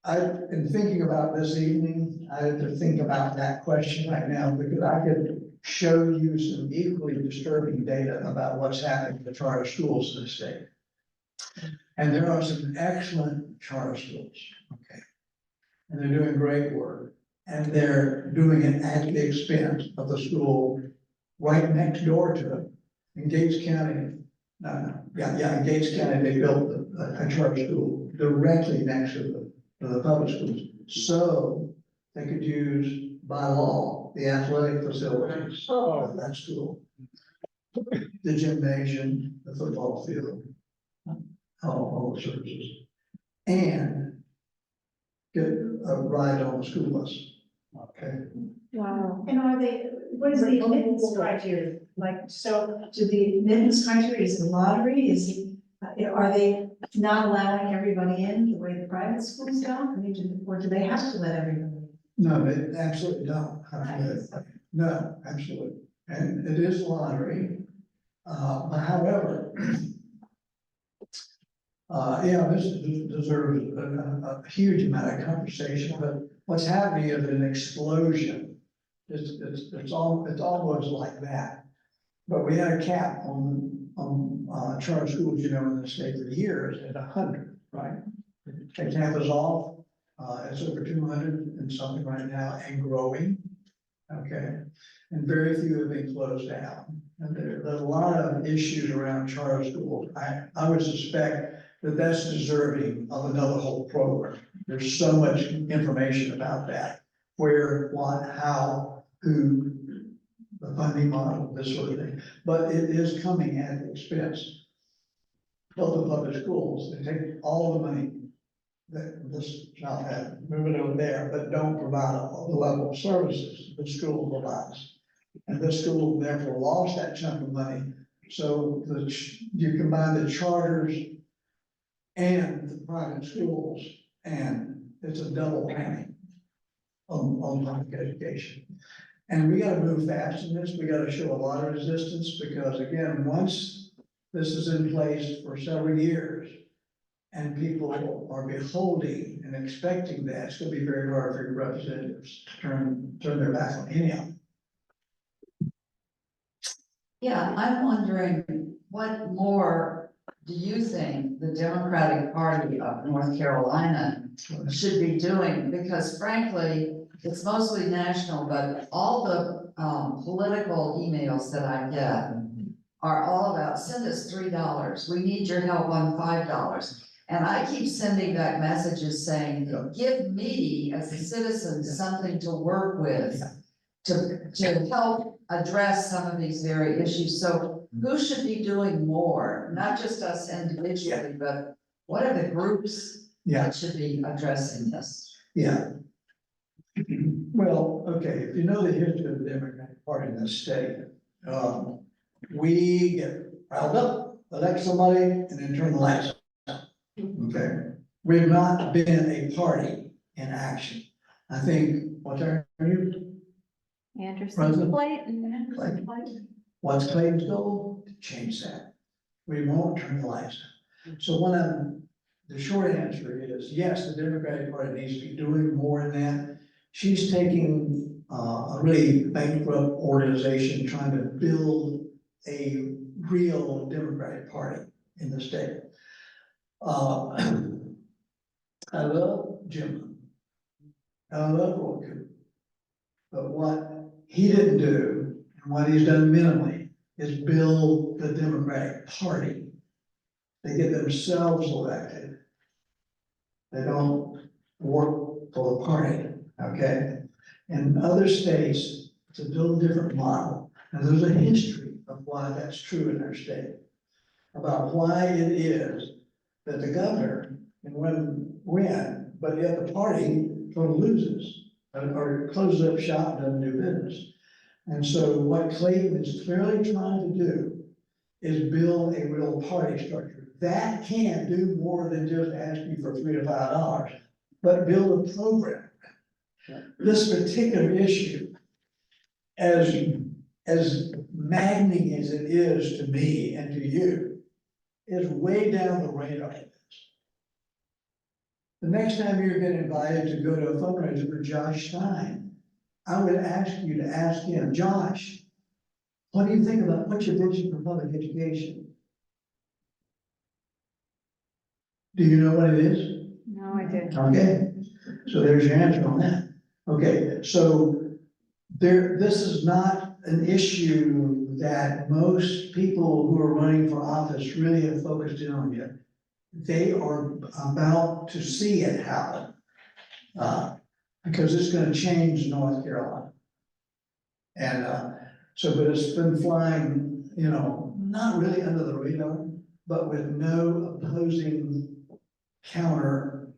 I've been thinking about this evening, I have to think about that question right now, because I could show you some equally disturbing data about what's happening in the charter schools in the state. And there are some excellent charter schools, okay? And they're doing great work, and they're doing it at the expense of the school right next door to it. In Gates County, in Gates County, they built a charter school directly next to the public schools. So they could use by law, the athletic facilities of that school. The gymnasium, the football field, all the services. And get a ride on the school bus, okay? Wow. And are they, what is the admittance criteria? Like, so do the admittance criteria, is it lottery, are they not allowing everybody in the way the private schools don't? I mean, or do they have to let everybody in? No, they absolutely don't. No, absolutely. And it is lottery. But however, this deserves a huge amount of conversation, but what's happening is an explosion. It's almost like that. But we had a cap on charter schools, in the state for years at 100, right? The cap is off, it's over 200 and something right now and growing, okay? And very few have been closed down. And there's a lot of issues around charter schools. I would suspect that that's deserving of another whole program. There's so much information about that, where, what, how, who, the funding model, this sort of thing. But it is coming at the expense of the public schools. They take all the money that this child had, move it over there, but don't provide the level of services the school provides. And this school therefore lost that chunk of money. So you combine the charters and the private schools, and it's a double whammy on public education. And we gotta move fast in this, we gotta show a lot of resistance, because again, once this is in place for several years, and people are beholding and expecting that, it's gonna be very hard for your representatives to turn their back on any of them. Yeah, I'm wondering, what more do you think the Democratic Party of North Carolina should be doing? Because frankly, it's mostly national, but all the political emails that I get are all about, send us $3, we need your help on $5. And I keep sending back messages saying, give me as a citizen something to work with to help address some of these very issues. So who should be doing more? Not just us individually, but what are the groups that should be addressing this? Yeah. Well, okay, if you know the history of the Democratic Party in this state. We get riled up, elect somebody, and then turn the lights out. Okay, we've not been a party in action. I think, what's our new Anderson, President? Clayton. What's Clayton's goal? To change that. We won't turn the lights down. So the short answer is, yes, the Democratic Party needs to be doing more in that. She's taking a really bankrupt organization, trying to build a real Democratic Party in the state. I love Jim. I love Roy Cooper. But what he didn't do, and what he's done minimally, is build the Democratic Party. They get themselves elected. They don't work for the party, okay? In other states, it's a little different model. And there's a history of why that's true in our state. About why it is that the governor can win, but yet the party sort of loses or closes up shop and doesn't do business. And so what Clayton is clearly trying to do is build a real party structure. That can do more than just ask you for $3 to $5, but build a program. This particular issue, as maddening as it is to me and to you, is way down the radar. The next time you're getting invited to go to a fundraiser for Josh Stein, I would ask you to ask him, Josh, what do you think about, what's your vision for public education? Do you know what it is? No, I didn't. Okay, so there's your answer on that. Okay, so this is not an issue that most people who are running for office really have focused in on yet. They are about to see it happen, because it's gonna change North Carolina. And, but it's been flying, not really under the radar, but with no opposing counter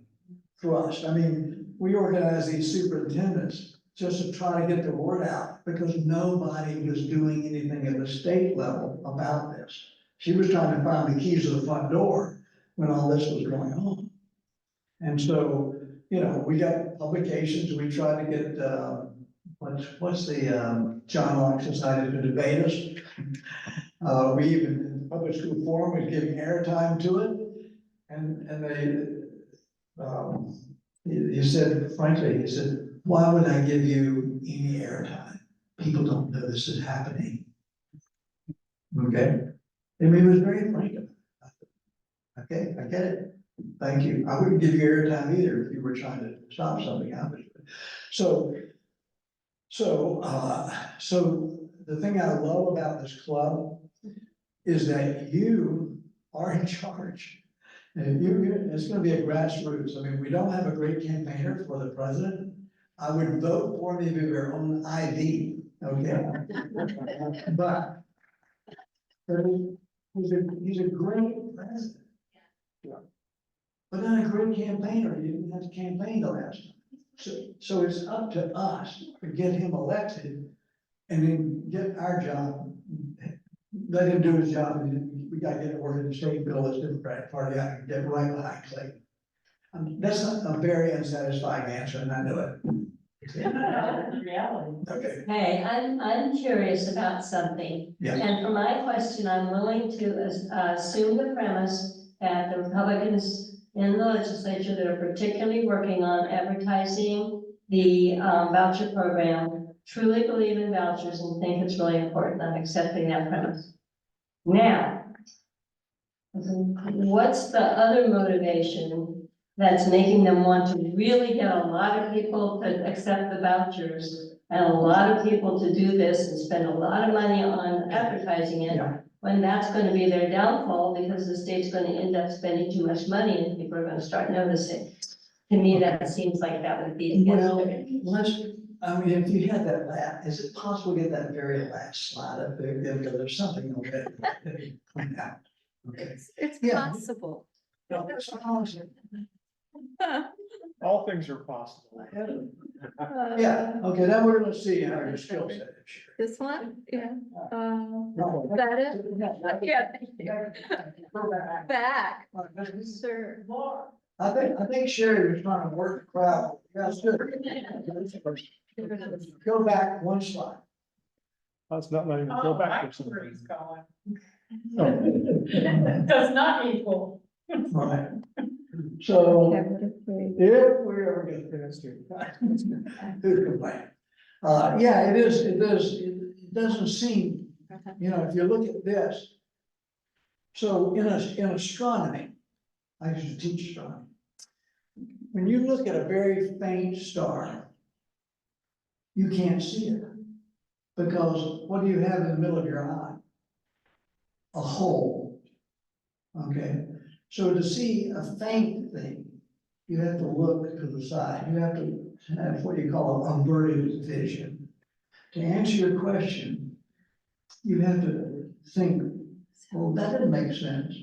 thrust. I mean, we organize these superintendents just to try to get the word out, because nobody was doing anything at the state level about this. She was trying to find the keys to the front door when all this was going on. And so, we got publications, we tried to get, what's the, John Locke Society to debate us. We even, in the public school forum, was giving airtime to it. And he said, frankly, he said, why would I give you any airtime? People don't know this is happening. Okay? And he was very frank about it. Okay, I get it. Thank you. I wouldn't give you airtime either if you were trying to stop something happening. So the thing I love about this club is that you are in charge. And it's gonna be a grassroots. I mean, we don't have a great campaigner for the president. I would vote for him if he were on IV, okay? But he's a great president. But not a great campaigner. He didn't have to campaign the last time. So it's up to us to get him elected and then get our job, let him do his job, and then we gotta get it working the state bill as Democratic Party, I can get right behind Clayton. That's a very unsatisfying answer, and I know it. Reality. Okay, Hey, I'm curious about something. yes, And for my question, I'm willing to assume the premise that the Republicans in the legislature that are particularly working on advertising the voucher program truly believe in vouchers and think it's really important. I'm accepting that premise. Now, what's the other motivation that's making them want to really get a lot of people to accept the vouchers and a lot of people to do this and spend a lot of money on advertising it, Yeah. when that's gonna be their downfall because the state's gonna end up spending too much money and people are gonna start noticing? To me, that seems like that would be against well, their interest. if you had that last, is it possible to get that very last slide up there, because there's something on that that you point out. Okay. It's Yeah. possible. No, it's awesome. All things are possible. Yeah, okay, now we're gonna see how your skill set is. This one, yeah, No. is that it? Yeah, thank you. Back, sure. I think Sherry was trying to work the crowd. That's good. Go back one slide. Let's not even go back. for some reason. Does not equal. Right. So Okay, what if we- if we ever get to this, who's complaining? Yeah, it doesn't seem, if you look at this. So in astronomy, I used to teach astronomy. When you look at a very faint star, you can't see it. Because what do you have in the middle of your eye? A hole. Okay, so to see a faint thing, you have to look to the side. You have to have what you call averted vision. To answer your question, you have to think, well, that doesn't make sense.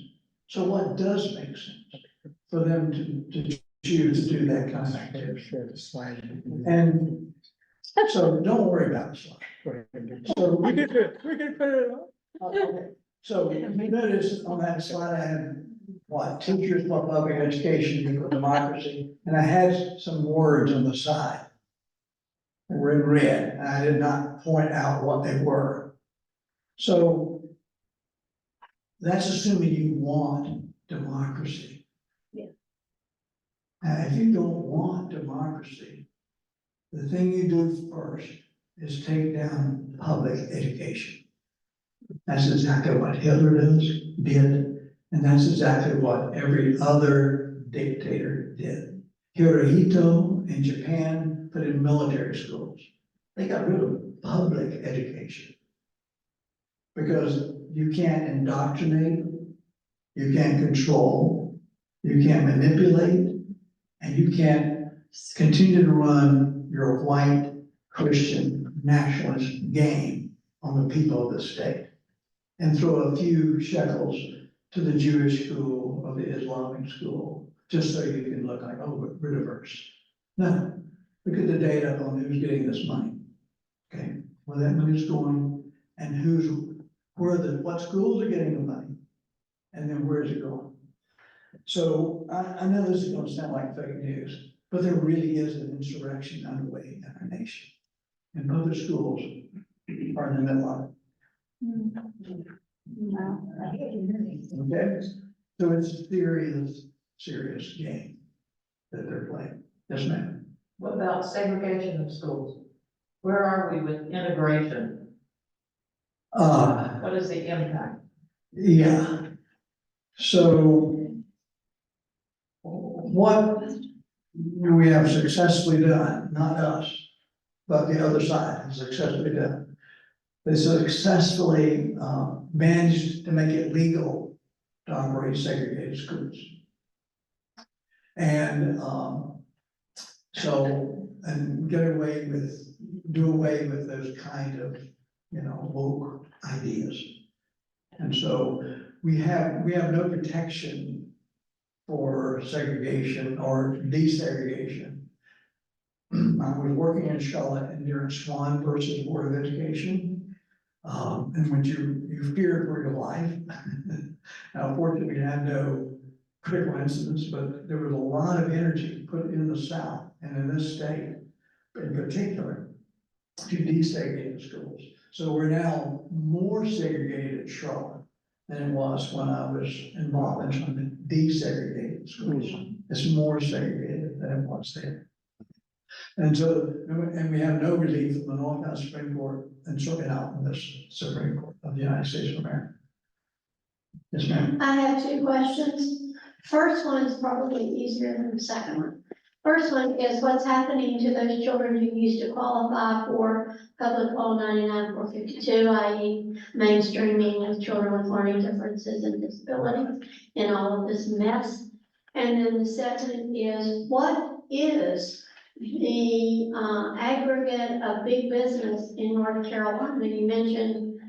So what does make sense for them to choose to do that kind of activity? Share the slide. And so don't worry about the slide. So We can put it up. okay, so you notice on that slide, I had what, teachers for public education, equal democracy, and I had some words on the side. They were in red, and I did not point out what they were. So that's assuming you want democracy. Yeah. If you don't want democracy, the thing you do first is take down public education. That's exactly what Hitler did, and that's exactly what every other dictator did. Hirohito in Japan put in military schools. They got rid of public education. Because you can't indoctrinate, you can't control, you can't manipulate, and you can't continue to run your white Christian nationalist game on the people of the state and throw a few shekels to the Jewish school or the Islamic school, just so you can look like, oh, we're diverse. No, look at the data on who's getting this money. Okay, where that money's going and what schools are getting the money, and then where is it going? So I know this is gonna sound like fake news, but there really is an insurrection underway in our nation. And public schools are in the middle of it. Okay, so it's a serious game that they're playing. Yes, ma'am. What about segregation of schools? Where are we with integration? What is the impact? Yeah. So what we have successfully done, not us, but the other side has successfully done. They successfully managed to make it legal to operate segregated schools. And and do away with those kind of, woke ideas. And so we have no protection for segregation or desegregation. I was working in Charlotte and during Swan versus Board of Education. And when you fear for your life. Now, fortunately, we had no critical incidents, but there was a lot of energy put in the South and in this state in particular to desegregate the schools. So we're now more segregated at Charlotte than it was when I was involved in trying to desegregate the schools. It's more segregated than it was there. And so, and we have no relief from the North Carolina Supreme Court and certainly not from this Supreme Court of the United States of America. Yes, ma'am. I have two questions. First one is probably easier than the second one. First one is what's happening to those children who used to qualify for Public Law 99-452, i.e. mainstreaming of children with learning differences and disabilities in all of this mess. And then the second is what is the aggregate of big business in North Carolina? You mentioned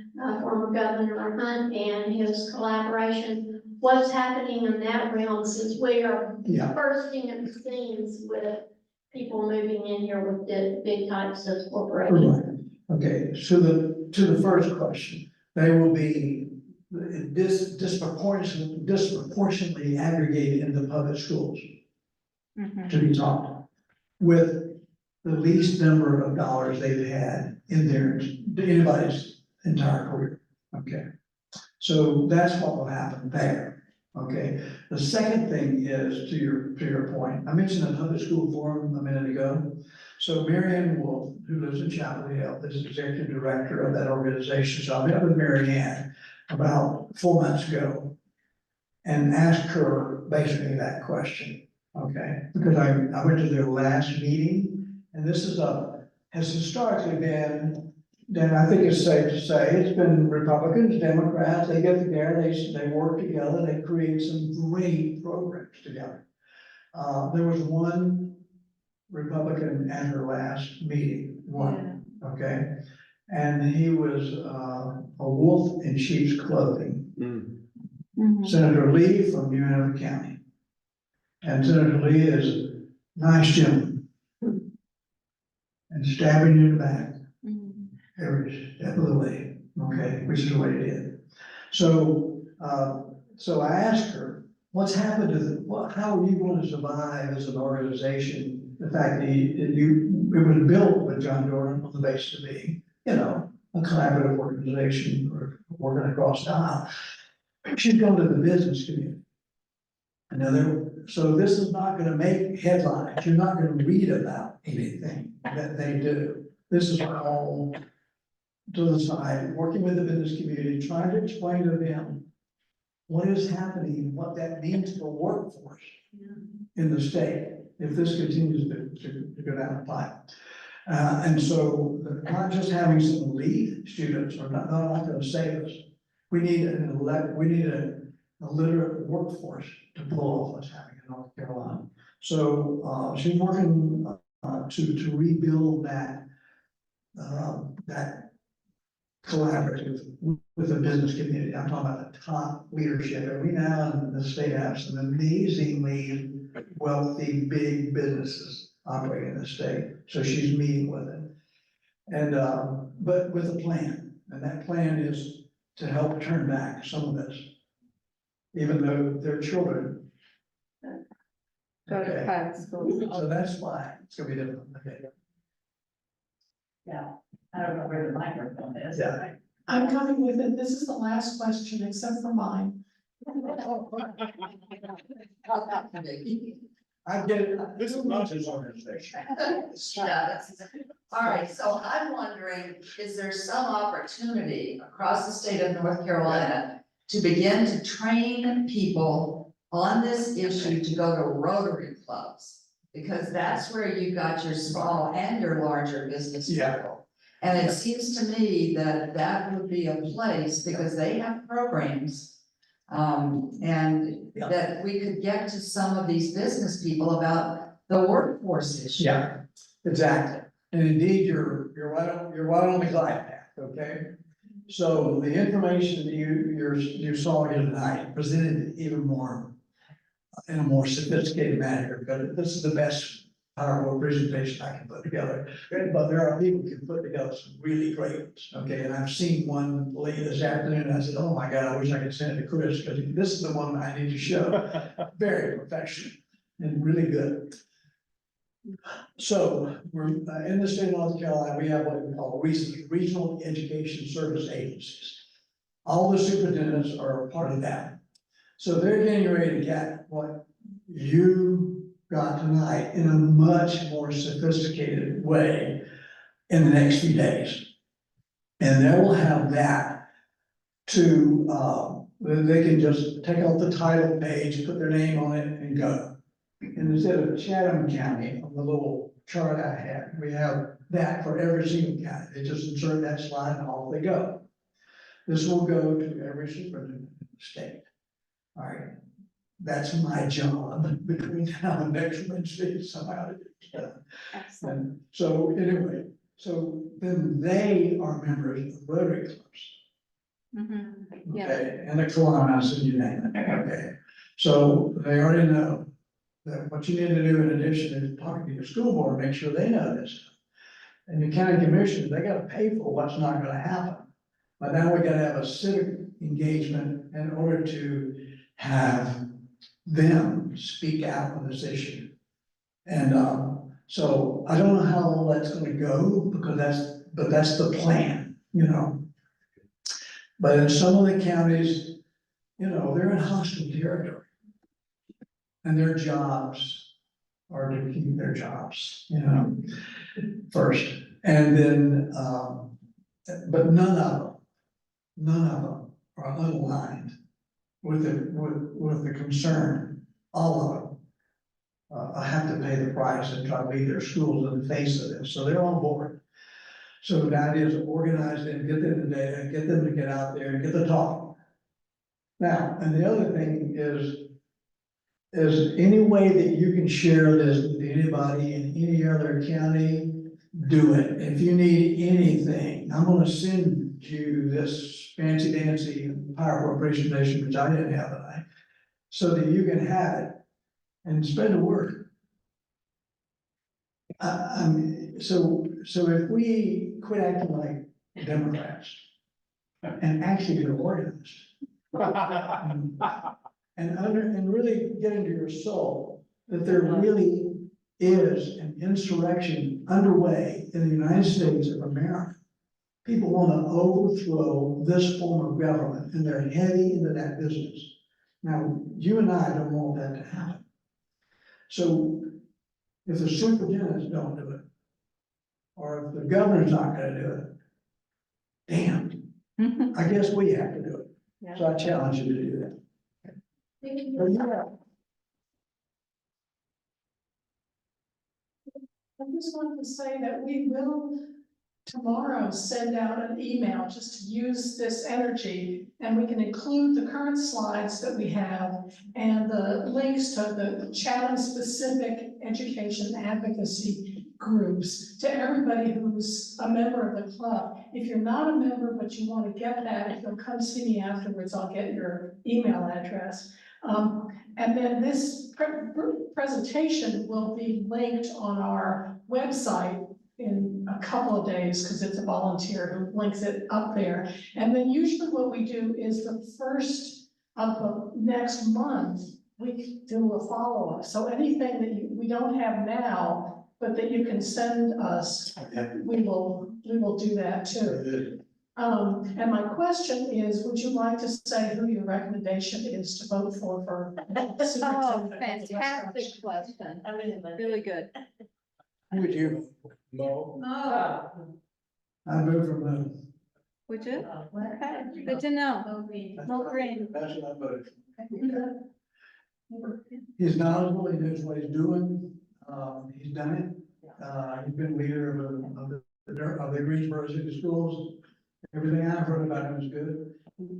former Governor Hunt and his collaboration. what's happening in that realm, since we are Yeah. bursting at the seams with people moving in here with the big types of corporations. Right. Okay, so to the first question, they will be disproportionately aggregated in the public schools to be taught with the least number of dollars they've had in anybody's entire career. Okay, so that's what will happen there. Okay, the second thing is to your point. I mentioned the public school forum a minute ago. So Marianne Wolf, who lives in Chapel Hill, is executive director of that organization. So I met with Marianne about 4 months ago and asked her basically that question. Okay, because I went to their last meeting, and this has historically been, then I think it's safe to say, it's been Republicans, Democrats, they get together, they work together, they create some great programs together. There was one Republican at her last meeting, okay? And he was a wolf in sheep's clothing. Senator Lee from New Hanover County. And Senator Lee is a nice gentleman. And stabbing you in the back every step of the way, okay, which is what he did. So, so I asked her, what's happened to how are you going to survive as an organization? The fact that it was built with John Jordan on the basis of being, a collaborative organization or working across the aisle. She's going to the business community. So this is not gonna make headlines. You're not gonna read about anything that they do. This is all to the side, working with the business community, trying to explain to them what is happening, what that means for workforce in the state, if this continues to go down the pipe. And so not just having some elite students are not gonna save us. We need a literate workforce to pull off what's happening in North Carolina. So, she's working, to rebuild that collaborative with the business community. I'm talking about the top leadership, and we now in the state have some amazingly wealthy, big businesses operating in the state. So she's meeting with them. And, but with a plan, and that plan is to help turn back some of this. Even though their children. Go to Okay. private schools. So that's why it's gonna be different. Okay. Yeah, I don't know where the microphone is. Yeah. I'm coming with it. This is the last question, except for mine. I get it. This is not his organization. Yeah, all right, so I'm wondering, is there some opportunity across the state of North Carolina to begin to train people on this issue to go to Rotary clubs? Because that's where you got your small and your larger business people. And it seems to me that that would be a place, because they have programs, and that we could get to some of these business people about the workforce issue. Yeah, exactly. And indeed, you're right on the glide path, okay? So the information that you saw here tonight presented even more in a more sophisticated manner, but this is the best PowerPoint presentation I can put together. But there are people who can put together some really great ones, okay? And I've seen one late this afternoon, and I said, oh my God, I wish I could send it to Chris, because this is the one I need to show. Very professional and really good. So we're in the state of North Carolina, we have what we call regional education service agencies. All the superintendents are a part of that. So they're getting ready to get what you got tonight in a much more sophisticated way in the next few days. And they will have that to, they can just take off the title page, put their name on it and go. And instead of Chatham County on the little chart I had, we have that for every single county. They just insert that slide and off they go. This will go to every superintendent in the state. All right, that's my job between now and next Wednesday, somehow to get it done. Excellent. And so anyway, so then they are members of Rotary clubs. Yeah. Okay, and the Kiwanis, and you name it, okay? So they already know that what you need to do in addition is talk to your school board, make sure they know this. And the county commission, they gotta pay for what's not gonna happen. But now we gotta have a civic engagement in order to have them speak out on this issue. And, so I don't know how all that's gonna go, because that's the plan, you know? But in some of the counties, you know, they're in hostile territory. And their jobs are to keep their jobs, you know, first. And then, but none of them are unaligned with the concern, all of them. I have to pay the price and try to lead their schools in the face of this, so they're on board. So the idea is to organize them, get them the data, get them to get out there and get the talk. Now, and the other thing is any way that you can share this with anybody in any other county, do it. If you need anything, I'm gonna send you this fancy dancy PowerPoint presentation, which I didn't have tonight, so that you can have it and spread the word. I mean, so if we quit acting like Democrats and actually get organized, and really get into your soul that there really is an insurrection underway in the United States of America. People want to overthrow this form of government, and they're heavy into that business. Now, you and I don't want that to happen. So if the superintendents don't do it, or if the governor's not gonna do it, damn, I guess we have to do it. So I challenge you to do that. But yeah, I just wanted to say that we will tomorrow send out an email just to use this energy, and we can include the current slides that we have and the links to the Chatham-specific education advocacy groups to everybody who's a member of the club. If you're not a member, but you want to get that, if you'll come see me afterwards, I'll get your email address. And then this presentation will be linked on our website in a couple of days, because it's a volunteer who links it up there. And then usually what we do is the first of the next month, we do a follow-up. So anything that we don't have now, but that you can send us, we will do that too. And my question is, would you like to say who your recommendation is to vote for? Oh, superintendent? fantastic question. Really good. who would you? Mo. I vote for Mo. Would you? Okay, good to know. Mo Green. That's what I voted for. He's knowledgeable, he knows what he's doing, he's done it. He's been leader of the Greensboro City Schools. Everything I've heard about him is good.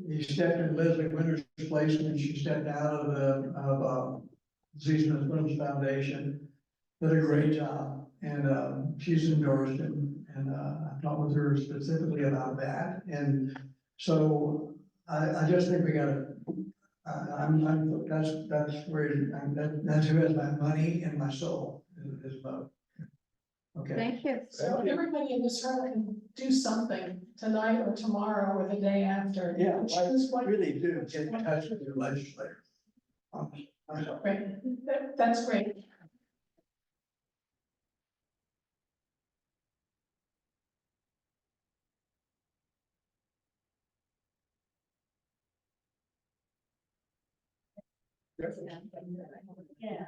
He stepped in Leslie Winter's place when she stepped out of Zeesman Films Foundation. Did a great job, and she's endorsed him, and I've talked with her specifically about that. And so I just think we gotta, that's where, that's who has my money and my soul, is vote. Okay. Thank you. So everybody in this room can do something tonight or tomorrow or the day after. Yeah, Choose I what. really do get in touch with your legislator. Great, that's great. Yeah.